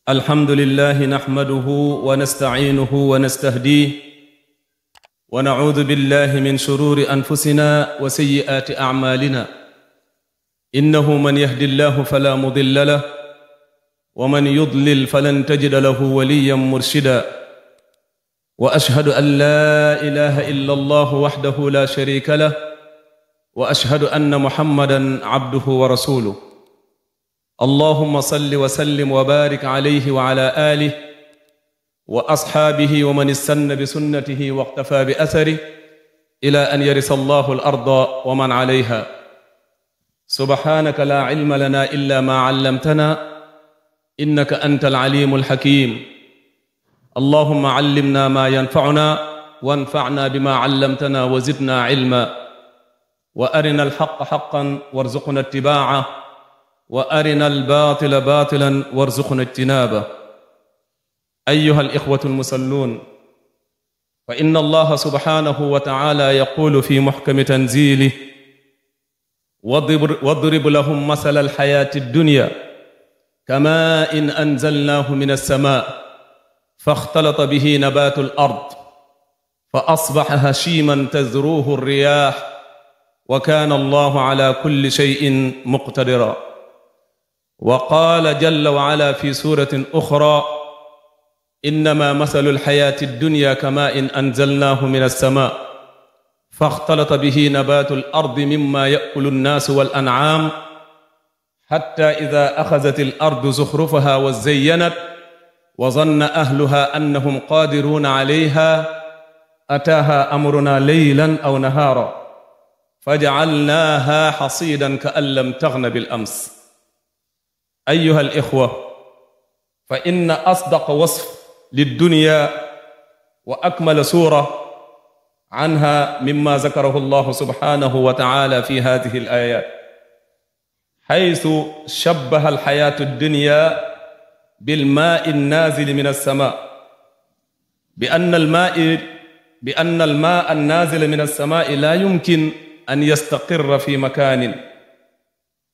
الحمد لله نحمده ونستعينه ونستهديه ونعوذ بالله من شرور أنفسنا وسيئات أعمالنا إنه من يهد الله فلا مضل له ومن يضلل فلن تجد له وليا مرشدا وأشهد أن لا إله إلا الله وحده لا شريك له وأشهد أن محمدا عبده ورسوله اللهم صل وسلم وبارك عليه وعلى آله وأصحابه ومن استنى بسنته واقتفى بأثره إلى أن يرث الله الأرض ومن عليها سبحانك لا علم لنا إلا ما علمتنا إنك أنت العليم الحكيم اللهم علمنا ما ينفعنا وانفعنا بما علمتنا وزدنا علما وأرنا الحق حقا وارزقنا اتباعه وأرنا الباطل باطلا وارزقنا اجتنابه أيها الإخوة المصلون فإن الله سبحانه وتعالى يقول في محكم تنزيله واضرب لهم مثل الحياة الدنيا كماء إن أنزلناه من السماء فاختلط به نبات الأرض فأصبح هشيما تذروه الرياح وكان الله على كل شيء مقتدرا وقال جل وعلا في سورة أخرى إنما مثل الحياة الدنيا كماء أنزلناه من السماء فاختلط به نبات الأرض مما يأكل الناس والأنعام حتى إذا أخذت الأرض زخرفها وزينت وظن أهلها أنهم قادرون عليها أتاها أمرنا ليلا أو نهارا فجعلناها حصيدا كأن لم تغن بالأمس أيها الإخوة فإن أصدق وصف للدنيا وأكمل سورة عنها مما ذكره الله سبحانه وتعالى في هذه الآيات حيث شبه الحياة الدنيا بالماء النازل من السماء بأن الماء النازل من السماء لا يمكن أن يستقر في مكان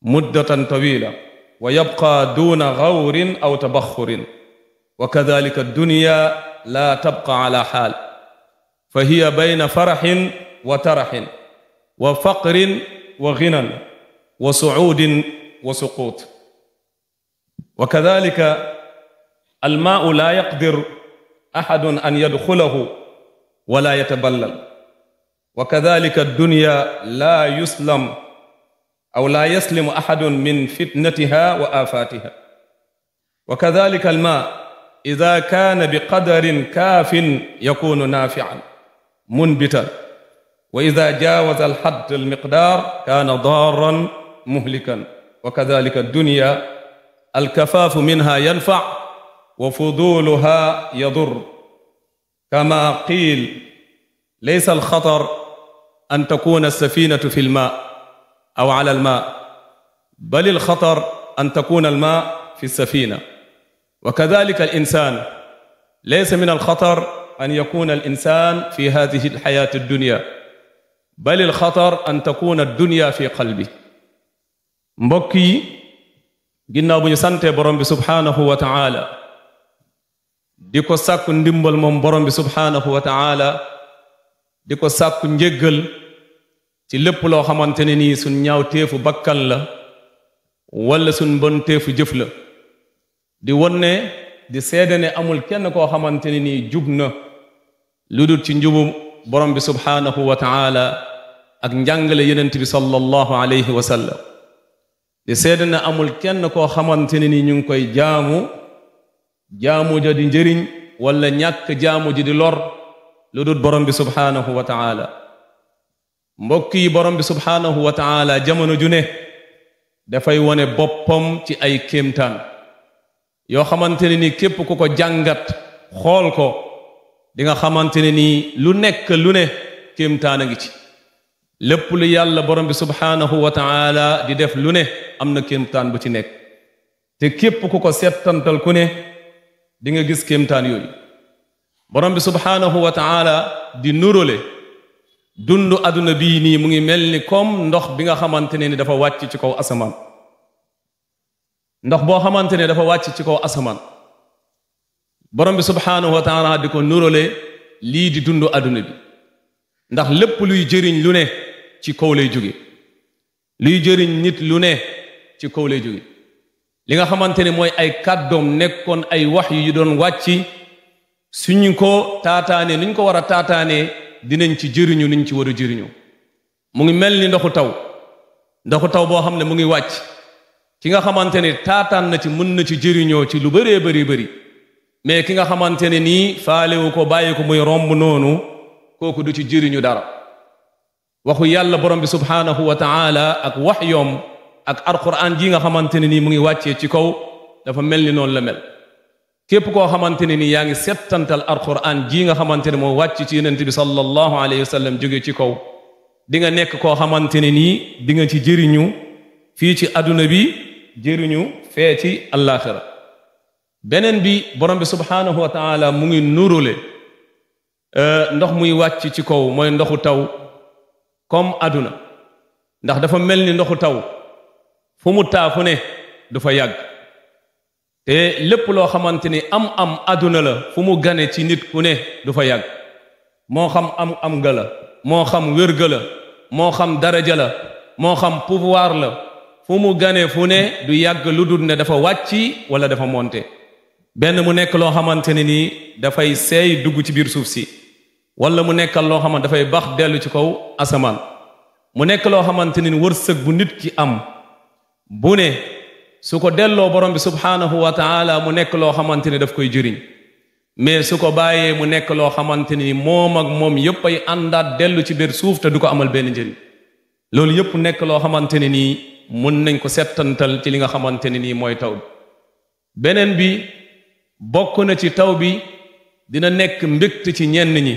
مدة طويلة ويبقى دون غور أو تبخر وكذلك الدنيا لا تبقى على حال فهي بين فرح وترح وفقر وغنى وصعود وسقوط وكذلك الماء لا يقدر أحد أن يدخله ولا يتبلل وكذلك الدنيا لا يسلم أو لا يسلم أحد من فتنتها وآفاتها وكذلك الماء إذا كان بقدر كاف يكون نافعا منبتا وإذا جاوز الحد المقدار كان ضارا مهلكا وكذلك الدنيا الكفاف منها ينفع وفضولها يضر كما قيل ليس الخطر أن تكون السفينة في الماء أو على الماء بل الخطر أن تكون الماء في السفينة وكذلك الإنسان ليس من الخطر أن يكون الإنسان في هذه الحياة الدنيا بل الخطر أن تكون الدنيا في قلبه مبكي ginnaaw bu ñu santee borom bi subhaanahu wa ta'ala di ko sàkku ndimbal moom borom bi subhaanahu wa ta'ala di ko sàkku njéggal ci lépp loo xamante ne nii suñ ñaaw teefu bakkan la wala suñ bon teefu jëf la di wonne di seede ne amul kenn koo xamante ne nii jub na lu dul ci njubu borom bi subhaanahu wa ta'ala ak njàngale yonent bi sallallahu alayhi wa sallam di seede ne amul kenn koo xamante ne nii ñu ngi koy jaamu ja di njëriñ wala ñàkk jaamu ji di lor lu dul borom bi subhaanahu wa ta'ala mbokk yi borom bi subhaanahu wa taala jamono ju ne dafay wone boppam ci ay kéemtaan yoo xamante ne ni képp ku ko jàngat xool ko di nga xamante ne ni lu nekk lu ne kéemtaan a ngi ci lépp lu yàlla borom bi subhaanahu wa taala di def lu ne am na kéemtaan bu ci nekk te képp ku ko settantal ku ne di nga gis kéemtaan yooyu borom bi subhaanahu wa taala di nurole dundu aduna bii nii mu ngi mel ni comme ndox bi nga xamante ne ni dafa wàcc ci kaw asamaan ndox boo xamante ne dafa wàcc ci kaw asamaan borom bi subhaanahu wa taala di ko nurole lii di dundu aduna bi ndax lépp luy jëriñ lu ne ci kaw lay jóge luy jëriñ nit lu ne ci kaw lay jóge li nga xamante ne mooy ay kàddoom nekkoon ay wax yu doon wàcc suñu ko taataane nuñ ko war a taataanee dinañ ci jëriñu niñ ci war a jëriñu mu ngi mel ni ndoxu taw boo xam ne mu ngi wàcc ki nga xamante ne taataan na ci mën na ci jëriñoo ci lu bëree bëri mais ki nga xamante ne nii faalewu ko bàyyi ko muy romb noonu kooku du ci jëriñu dara waxu yàlla borom bi subhaanahu wa taala ak waxyoom ak alquran ji nga xamante ne nii mu ngi wàccee ci kaw dafa mel ni noonu la mel képp koo xamante ne nii yaa ngi settantal alquran ji nga xamante ne moo wàcc ci yonent bi sallallahu alayhi wa sallam jóge ci kaw di nga nekk koo xamante ne nii di nga ci jëriñu fii ci aduna bi jëriñu fee ci allaaxira beneen bi borom bi subhaanahu wa taala mu ngi nurule ndox muy wàcc ci kaw mooy ndoxu taw comme aduna ndax dafa mel ni ndoxu taw fu mu taa fu ne du fa yàgg te lépp loo xamante ni am aduna la fu mu gane ci nit ku ne du fa yàgg moo xam am ga la moo xam wér ga la moo xam daraja la moo xam pouvoir la fu mu gane fu ne du yàgg lu dul ne dafa wàcci wala dafa monte benn mu nekk loo xamante ne nii dafay seey dugg ci biir suuf si wala mu nekkal loo xamante dafay bax dellu ci kaw asamaan mu nekk loo xamante ni wërsëg bu nit ki am bu ne su ko delloo borom bi subhaanahu wa taala mu nekk loo xamante ni daf koy jëriñ mais su ko bàyyee mu nekk loo xamante ni moom ak moom yépp ay àndaat dellu ci biir suuf te du ko amal benn njëriñ loolu yépp nekk loo xamante ne nii mun nañ ko settantal ci li nga xamante ne nii mooy taw bi beneen bi bokk na ci taw bi dina nekk mbégte ci ñenn ñi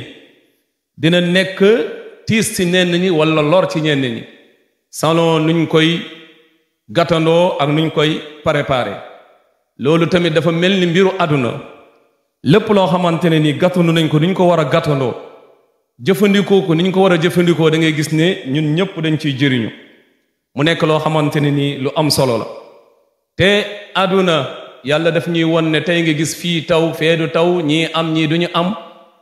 dina nekk tiis ci ñenn ñi wala lor ci ñenn ñi selon nuñ koy gàttandoo ak nuñ koy préparé loolu tamit dafa mel ni mbiru àdduna lépp loo xamante ne ni gàttandu nañ ko nuñ ko war a gàttandoo jëfandikoo ko niñ ko war a jëfandikoo da ngay gis ne ñun ñëpp dañ ciy jëriñu mu nekk loo xamante ne ni lu am solo la te àdduna yàlla daf ñuy won ne tey nga gis fii taw feedu taw ñii am ñii duñu am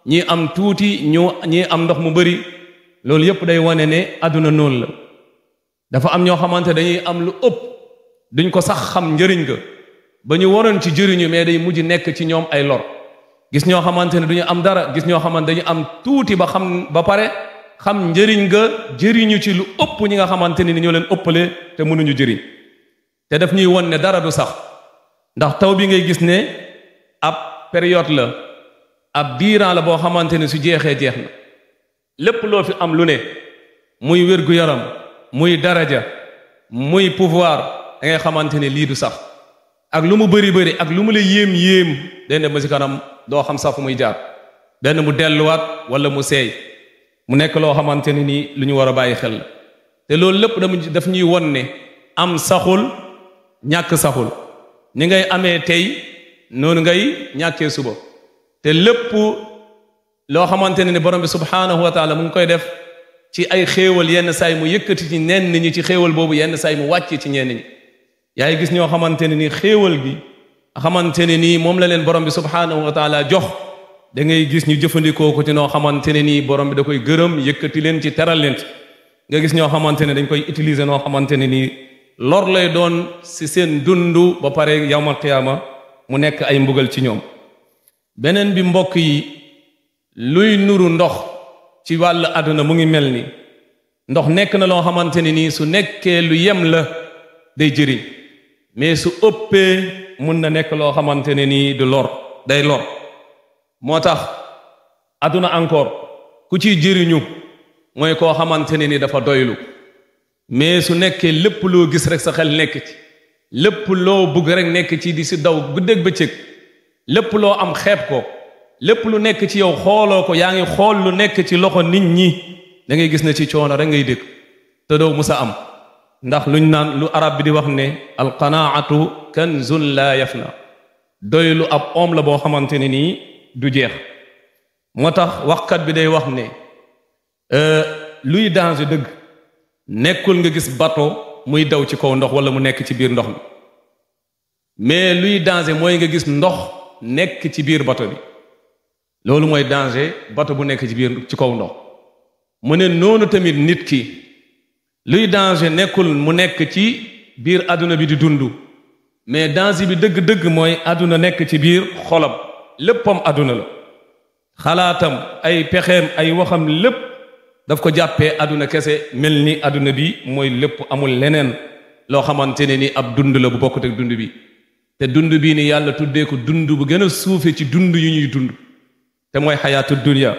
ñii am tuuti ñii am ndox mu bari loolu yépp day wane ne àdduna noonu la dafa am ñoo xamante dañuy am lu ëpp duñ ko sax xam njëriñ ga ba ñu waroon ci jëriñu mais day mujj nekk ci ñoom ay lor gis ñoo xamante ne duñu am dara gis ñoo xamante dañu am tuuti ba xam ba pare xam njëriñ ga jëriñu ci lu ëpp ñi nga xamante ni ñoo leen ëppale te mënuñu jëriñ te daf ñuy won ne dara du sax ndax taw bi ngay gis ne ab période la ab diiran la boo xamante ne su jeexee jeex na lépp loo fi am lu ne muy wér-gu-yaram muy daraja muy pouvoir da ngay xamante ne lii du sax ak lu mu bëri ak lu mu la yéem den ba si kanam doo xam sax fu muy jaar benn mu delluwaat wala mu seey mu nekk loo xamante ne nii lu ñu war a bàyyi xel la te loolu lépp daf ñuy won ne am saxul ñàkk saxul ni ngay amee tey noonu ngay ñàkkee suba te lépp loo xamante ne ni borom bi subhaanahu wa taala mu ngi koy def ci ay xéewal yenn saay mu yëkkati ci ñenn ñi ci xéewal boobu yenn saay mu wàcc ci ñenn ñi yaay gis ñoo xamante ne ni xéewal gi xamante ne nii moom la leen borom bi subhaanahu wa taala jox da ngay gis ñu jëfandikoo ko ci noo xamante ne nii borom bi da koy gërëm yëkkati leen ci teral leen ci nga gis ñoo xamante ne dañ koy utiliser noo xamante ne nii lor lay doon si seen dundu ba pare yawmal qiyaama mu nekk ay mbugal ci ñoom beneen bi mbokk yi luy nuru ndox ci wàllu àdduna mu ngi mel ni ndox nekk na loo xamante ne nii su nekkee lu yem la day jëriñ mais su ëppee mun na nekk loo xamante ne nii du lor day lor moo tax àdduna encore ku ciy jëriñu mooy koo xamante ne ni dafa doylu mais su nekkee lépp loo gis rek sa xel nekk ci lépp loo bëgg rek nekk ci di si daw guddeeg bëccëg lépp loo am xeeb ko lépp lu nekk ci yow xooloo ko yaa ngi xool lu nekk ci loxo nit ñi da ngay gis ne ci coono rek ngay dégg te doo musa am ndax luñ naan lu arab bi di wax ne alqanaatu kanzun la yafna doylu ab oom la boo xamante ne nii du jeex moo tax waxkat bi day wax ne luy danger dëgg nekkul nga gis bateau muy daw ci kaw ndox wala mu nekk ci biir ndox mi mais luy danger mooy nga gis ndox nekk ci biir bateau bi loolu mooy danger bateau bu nekk ci kaw ndox mu ne noonu tamit nit ki luy danger nekkul mu nekk ci biir àdduna bi di dund mais danger bi dëgg-dëgg mooy àdduna nekk ci biir xolam léppam àdduna la xalaatam ay pexeem ay waxam lépp daf ko jàppee àdduna kese mel ni àdduna bi mooy lépp amul leneen loo xamante ne ni ab dund la bu bokkut ak dund bi te dund bii ni yàlla tuddee ko dund bu gën a suufe ci dund yu ñuy dund te mooy xayaatu dunya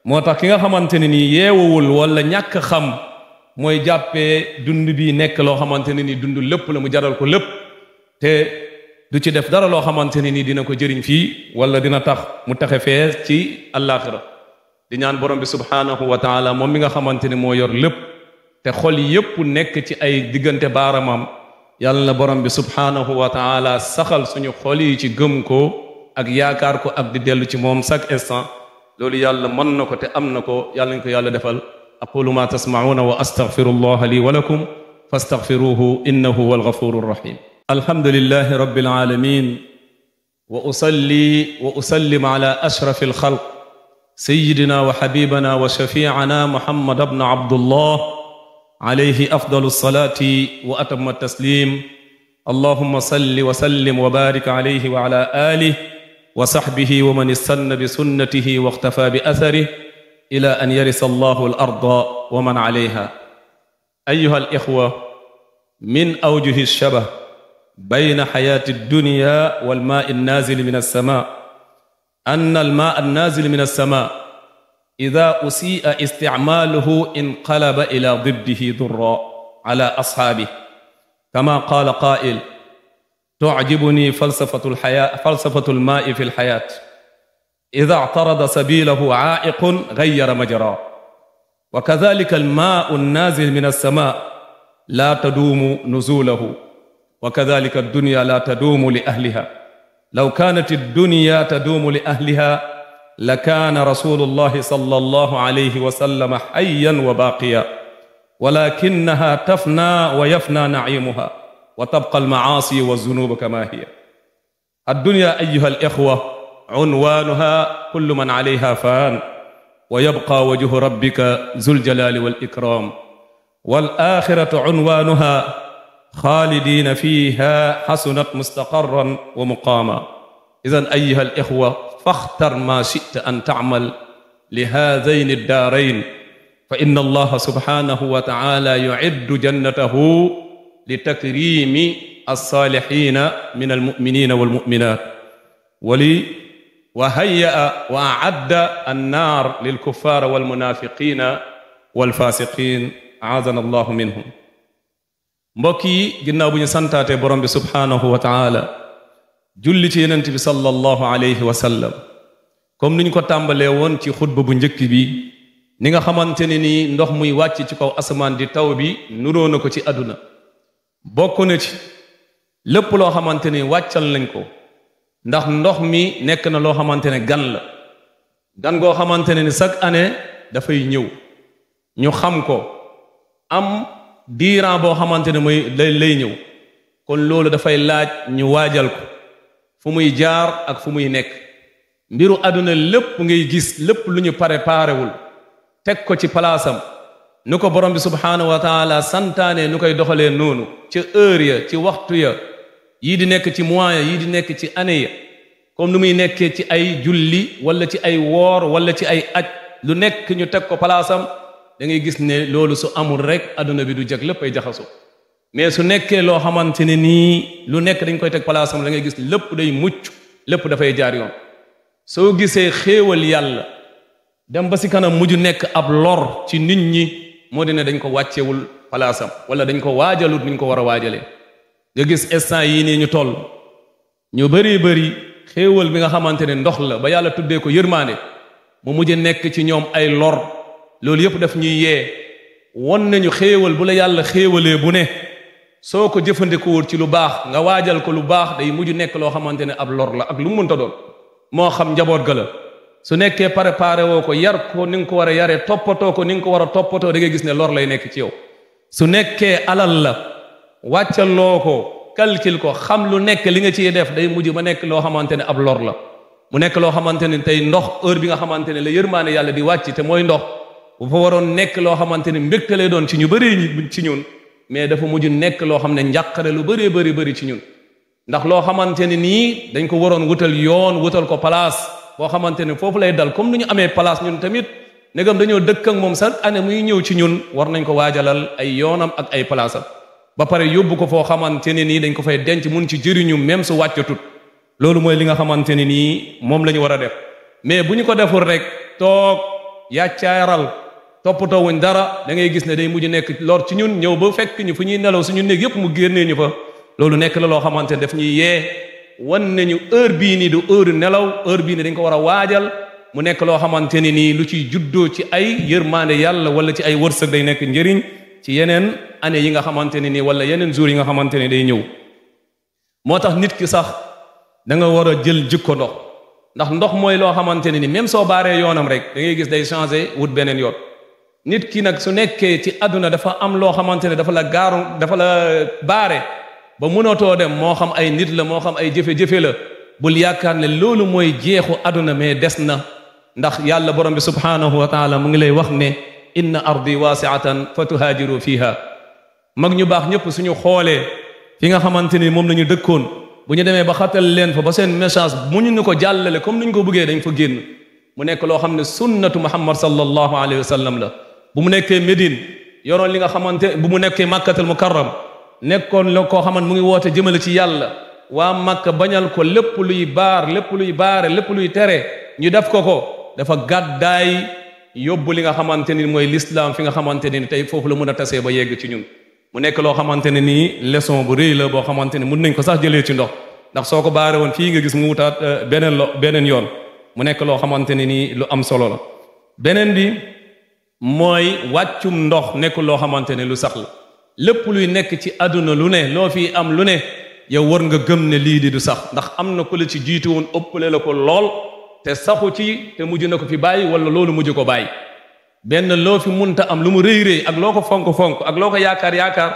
moo tax ki nga xamante ne ni yeewawul wala ñàkk xam mooy jàppee dund bi nekk loo xamante ne ni dund lépp la mu jaral ko lépp te du ci def dara loo xamante ne ni dina ko jëriñ fii wala dina tax mu taxe fee ci àllaaxira di ñaan borom bi subhaanahu wa taala moom mi nga xamante ne moo yor lépp te xol yépp nekk ci ay diggante baaramam yàlla na borom bi subhaanahu wa taala saxal suñu xol yi ci gëm ko ak yaakaar ko ak di dellu ci moom chaque instant loolu yàlla mën na ko te am na ko yàlla ñu ko yàlla defal aqulu ma tasma'una wa astaghfirullaha li wa lakum fastaghfiruhu innahu huwal ghafurur rahim alhamdulillahi rabbil alamin wa usalli wa usallim ala ashrafil khalq sayyidina wa habibana wa shafi'ana muhammad ibn abdullah alayhi afdalus salati wa atammat taslim allahumma salli wa sallim wa barik alayhi wa ala alihi wa sahbihi wa man istanna bi sunnatihi wa ikhtafa bi atharihi ila an yarisa allahu al arda wa man alayha ayyuha al ikhwa min awjuhi ash-shabah bayna hayati ad-dunya wal ma'i an-nazil min as-sama' anna al-ma'a an-nazil min as-sama' idha usi'a isti'maluhu inqalaba ila diddihi durra ala ashabihi kama qala qa'il تعجبني فلسفة الماء في الحياة إذا اعترض سبيله عائق غير مجراه وكذلك الماء النازل من السماء لا تدوم نزوله وكذلك الدنيا لا تدوم لأهلها لو كانت الدنيا تدوم لأهلها لكان رسول الله صلى الله عليه وسلم حيا وباقيا ولكنها تفنى ويفنى نعيمها وتبقى المعاصي والذنوب كما هي الدنيا أيها الإخوة عنوانها كل من عليها فان ويبقى وجه ربك ذو الجلال والإكرام والآخرة عنوانها خالدين فيها حسنت مستقرا ومقاما إذن أيها الإخوة فاختر ما شئت أن تعمل لهذين الدارين فإن الله سبحانه وتعالى يعد جنته لتكريم الصالحين من المؤمنين والمؤمنات وهيأ وأعد النار للكفار والمنافقين والفاسقين أعاذنا الله منهم mbokki ginnaaw bu ñu santaate borom bi subhaanahu wa taala julli ci yonent bi sallallahu alayhi wa sallam comme ni ñu ko tàmbalee woon ci xutba bu njëkk bi ni nga xamante ne ni ndox muy wàcc ci kaw asamaan di taw bi nuroo na ko ci àdduna bokk na ci lépp loo xamante ni wàccal nañ ko ndax ndox mi nekk na loo xamante ne gan la gan goo xamante ne ni chaque année dafay ñëw ñu xam ko am diiran boo xamante ne mooy lay ñëw kon loolu dafay laaj ñu waajal ko fu muy jaar ak fu muy nekk mbiru àdduna lépp ngay gis lépp lu ñu préparewul teg ko ci palaasam nu ko borom bi subhaanahu wa taala santaane nu koy doxalee noonu ci heure ya ci waxtu ya yii di nekk ci mois ya yii di nekk ci année ya comme nu muy nekkee ci ay julli wala ci ay woor wala ci ay aj lu nekk ñu teg ko palaasam da ngay gis ne loolu su amul rek adduna bi du jag lépp ay jaxasoo mais su nekkee loo xamante ne nii lu nekk dañ koy teg palaasam da ngay gis lépp day mucc lépp dafay jaar yoon soo gisee xéewal yàlla dem ba si kanam mujj nekk ab lor ci nit ñi moo di ne dañ ko wàccewul palaasam wala dañ ko waajalut niñ ko war a waajalee nga gis instant yii nii ñu toll ñu bëri xéewal bi nga xamante ne ndox la ba yàlla tuddee ko yërmaande mu mujj nekk ci ñoom ay lor loolu yëpp daf ñuy yee won nañu xéewal bu la yàlla xéewalee bu ne soo ko jëfandikuwul ci lu baax nga waajal ko lu baax day mujj nekk loo xamante ne ab lor la ak lu mu mënta doon moo xam njaboot ga la su nekkee préparé woo ko yar ko ni nga ko war a yaree toppatoo ko ni nga ko war a toppatoo da ngay gis ne lor lay nekk ci yow su nekkee alal la wàccaloo ko calcul ko xam lu nekk li nga ciy def day mujj ba nekk loo xamante ne ab lor la mu nekk loo xamante ne tey ndox heure bi nga xamante ne la yërmaane yàlla di wàcc te mooy ndox bu fa waroon nekk loo xamante ne mbégte lay doon ci ñu bëri ci ñun mais dafa mujj nekk loo xam ne njàqare lu bëri ci ñun ndax loo xamante ne nii dañ ko waroon wutal yoon wutal ko place boo xamante ne foofu lay dal comme ni ñu amee place ñun tamit ndegam dañoo dëkk ak moom sax année muy ñëw ci ñun war nañ ko waajalal ay yoonam ak ay place am ba pare yóbbu ko foo xamante ne nii dañ ko fay denc mun ci jëriñu même su wàccatut loolu mooy li nga xamante ne nii moom la ñu war a def mais bu ñu ko deful rek toog yàccaaral toppatoo wuñ dara da ngay gis ne day mujj nekk lor ci ñun ñëw ba fekk ñu fu ñuy nelaw suñu néeg yëpp mu génnee ñu fa loolu nekk la loo xamante ne daf ñuy yee wan nañu heure bii nii du heure nelaw heure bii nii dañ ko war a waajal mu nekk loo xamante ne nii lu ciy juddoo ci ay yërmaande yàlla wala ci ay wërsëg day nekk njëriñ ci yeneen année yi nga xamante ne nii wala yeneen jours yi nga xamante ne day ñëw moo tax nit ki sax da nga war a jël jikko ndox ndax ndox mooy loo xamante ne ni même soo baaree yoonam rek da ngay gis day changé wut beneen yoon nit ki nag su nekkee ci àdduna dafa am loo xamante ne dafa la baare ba mënatoo dem moo xam ay nit la moo xam ay jëfe-jëfe la bul yaakaar ne loolu mooy jeexu àdduna mais des na ndax yàlla borom bi subhanahu wa taala mu ngi lay wax ne inna ardi waasiatan fa tuhaajiru fiha mag ñu baax ñëpp suñu xoolee fi nga xamante ni moom la ñu dëkkoon bu ñu demee ba xatal leen fa ba seen message mu ñu ko jàllale comme ni ñu ko bëggee dañ fa génn mu nekk loo xam ne sunnatu muhammad sallallahu alayhi wa sallam la bu mu nekkee Médine yoroon li nga xamante bu mu nekkee Makkatul Mukarram nekkoon la koo xamante mu ngi woote jëmale ci yàlla waa Makka bañal ko lépp luy baar lépp luy baare lépp luy tere ñu def ko dafa gàddaay yóbbu li nga xamante ni mooy l'islam fi nga xamante ni tey foofu la mën a tasee ba yegg ci ñun mu nekk loo xamante ne nii leçon bu rëy la boo xamante ne mun nañ ko sax jëlee ci ndox ndax soo ko baare woon fii nga gis mu wutaat beneen yoon mu nekk loo xamante ne nii lu am solo la beneen bi mooy wàccum ndox nekk loo xamante ne lu sax la lépp luy nekk ci àdduna lu ne loo fi am lu ne yow war nga gëm ne lii di du sax ndax am na ku la ci jiitu woon ëppale la ko lool te saxu ci te mujj na ko fi bàyyi wala loolu mujj ko bàyyi benn loo fi munta am lu mu rëy ak loo ko fonk ak loo ko yaakaar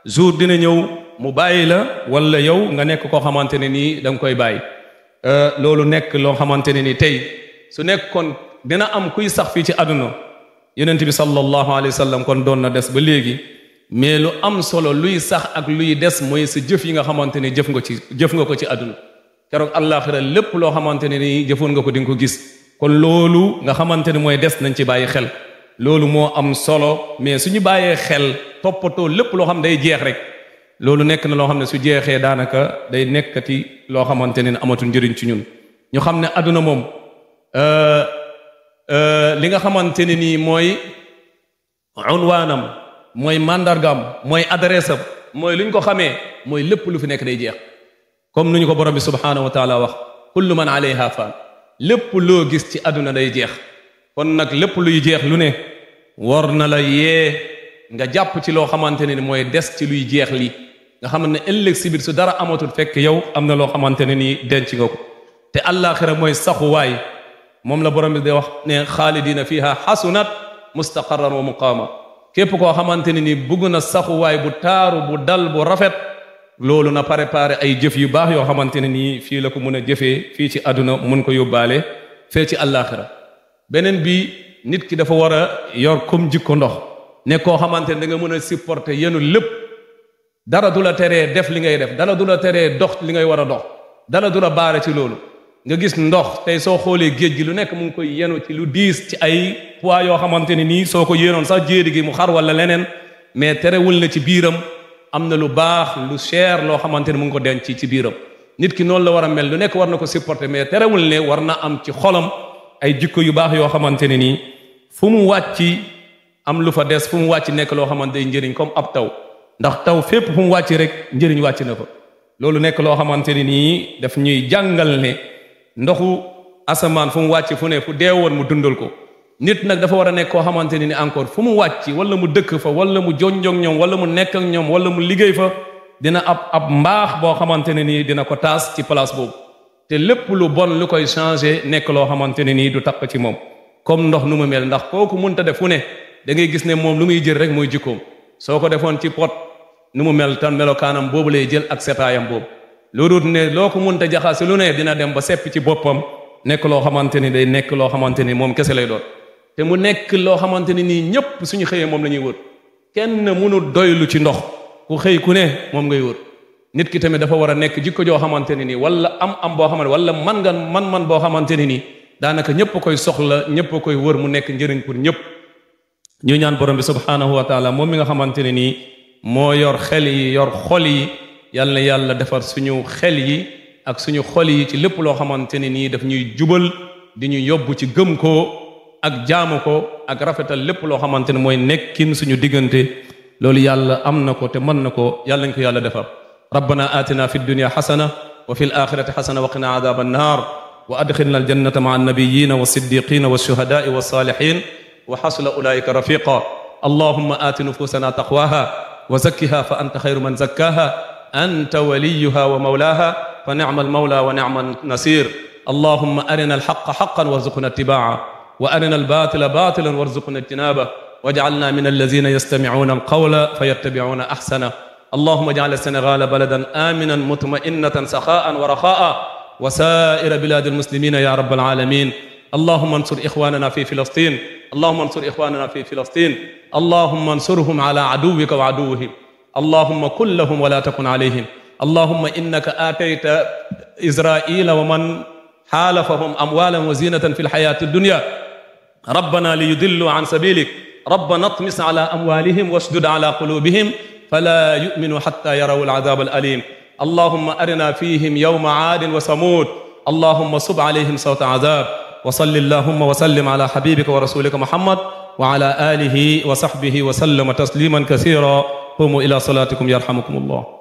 jour dina ñëw mu bàyyi la wala yow nga nekk koo xamante ne nii da nga koy bàyyi loolu nekk loo xamante ne nii tey su nekkoon dina am kuy sax fii ci àdduna yonent bi sallallahu alayhi wa sallam kon doon na des ba léegi mais lu am solo luy sax ak luy des mooy sa jëf yi nga xamante ne jëf nga ko ci àdduna keroog àllaaxira lépp loo xamante ne nii jëfoon nga ko di nga ko gis kon loolu nga xamante ne mooy des nañ ci bàyyi xel loolu moo am solo mais suñu bàyyee xel toppatoo lépp loo xam day jeex rek loolu nekk na loo xam ne su jeexee daanaka day nekkati loo xamante ne amatul njëriñ ci ñun ñu xam ne àdduna moom li nga xamante ne nii mooy unwaanam mooy mandargam mooy adresse am mooy lu ñu ko xamee mooy lépp lu fi nekk day jeex comme nu ñu ko borom bi subhanahu wa taala wax kullu man alayha fan lépp loo gis ci àdduna day jeex kon nag lépp luy jeex lu ne war na la yee nga jàpp ci loo xamante ne ni mooy des ci luy jeex li nga xam ne ëllëg si biir su dara amatul fekk yow am na loo xamante ne nii denc nga ko te àllaaxira mooy saxuwaay moom la borom bi day wax ne xaalidina fiha xasunat mustaqarran wa muqaama képp koo xamante ne ni bugg na saxuwaay bu taaru bu dal bu rafet loolu na préparé ay jëf yu baax yoo xamante ne nii fii la ko mën a jëfee fii ci àdduna mun ko yóbbaale fee ci àllaaxira beneen bi nit ki dafa war a yor comme jikko ndox ne koo xamante ne da nga mën a supporter yenu lépp dara du la teree def li ngay def dara du la teree dox li ngay war a dox dara du la baare ci loolu nga gis ndox tey soo xoolee géej gi lu nekk mu ngi koy yenu ci lu diis ci ay poids yoo xamante ne nii soo ko yéenoon sax jéeri gi mu xar wala leneen mais terewul na ci biiram am na lu baax lu cher loo xamante ne mu ngi ko denc ci biiram nit ki noonu la war a mel lu nekk war na ko supporter mais terewul ne war na am ci xolam ay jikko yu baax yoo xamante ne nii fu mu wàcc am lu fa des fu mu wàcc nekk loo xamante ne njëriñ comme ab taw ndax taw fépp fu mu wàcc rek njëriñ wàcc na fa loolu nekk loo xamante ne nii daf ñuy jàngal ne ndoxu asamaan fu mu wàcc fu ne fu deewoon mu dundal ko nit nag dafa war a nekk koo xamante ne ni encore fu mu wàcc wala mu dëkk fa wala mu jonjog ñoom wala mu nekk ak ñoom wala mu liggéey fa dina ab mbaax boo xamante ne nii dina ko taas ci place boobu te lépp lu bon lu koy changé nekk loo xamante ne nii du takk ci moom comme ndox nu mu mel ndax kooku mënta def fu ne da ngay gis ne moom lu muy jël rek mooy jikkoom soo ko defoon ci pot nu mu mel tan melokaanam boobu lay jël ak setaayam boobu loolu ne loo ko mënta jaxase lu ne dina dem ba sepp ci boppam nekk loo xamante ni day nekk loo xamante ni moom kese lay doon te mu nekk loo xamante ni nii ñëpp suñu xëyee moom la ñuy wër kenn mënu doylu ci ndox ku xëy ku ne moom ngay wër nit ki tamit dafa war a nekk jikko joo xamante ne nii wala am boo xamante wala man boo xamante ne nii daanaka ñëpp koy soxla ñëpp koy wër mu nekk njëriñ pour ñëpp ñu ñaan borom bi subhanahu wa taala moom mi nga xamante ne nii moo yor xel yi yor xol yi yal na yàlla defar suñu xel yi ak suñu xol yi ci lépp loo xamante ne nii daf ñuy jubal di ñu yóbbu ci gëm ko ak jaamu ko ak rafetal lépp loo xamante ne mooy nekkin suñu diggante loolu yàlla am na ko te mën na ko yàlla nañ ko yàlla defar rabbana atina fi dunya xasana wa fi alaxirati xasana wa qina adaba annar wa adxilna aljannata maa annabiyina wa siddiqina wa shuhadaai wa salihin wa xasula ulaika rafiqa allahumma aati nufusana taqwaha wa zakkiha fa anta xayru man zakkaha anta waliyuha wa mawlaha fa nicma almawla wa nicma nasir allahumma arina alxaqa xaqan warzuqna ittibaaca wa arina albatila batilan warzuqna ijtinaba واجعلنا من الذين يستمعون القول فيتبعون أحسنه اللهم اجعل السنغال بلدا آمنا مطمئنة سخاء ورخاء وسائر بلاد المسلمين يا رب العالمين اللهم انصر إخواننا في فلسطين اللهم انصر إخواننا في فلسطين اللهم انصرهم على عدوك وعدوهم اللهم كن لهم ولا تكن عليهم اللهم إنك آتيت إسرائيل ومن حالفهم أموالا وزينة في الحياة الدنيا ربنا ليضلوا عن سبيلك ربنا اطمس على أموالهم واشدد على قلوبهم فلا يؤمنوا حتى يروا العذاب الأليم اللهم أرنا فيهم يوم عاد وثمود اللهم صب عليهم صوت عذاب وصل اللهم وسلم على حبيبك ورسولك محمد وعلى آله وصحبه وسلم تسليما كثيرا قوموا إلى صلاتكم يرحمكم الله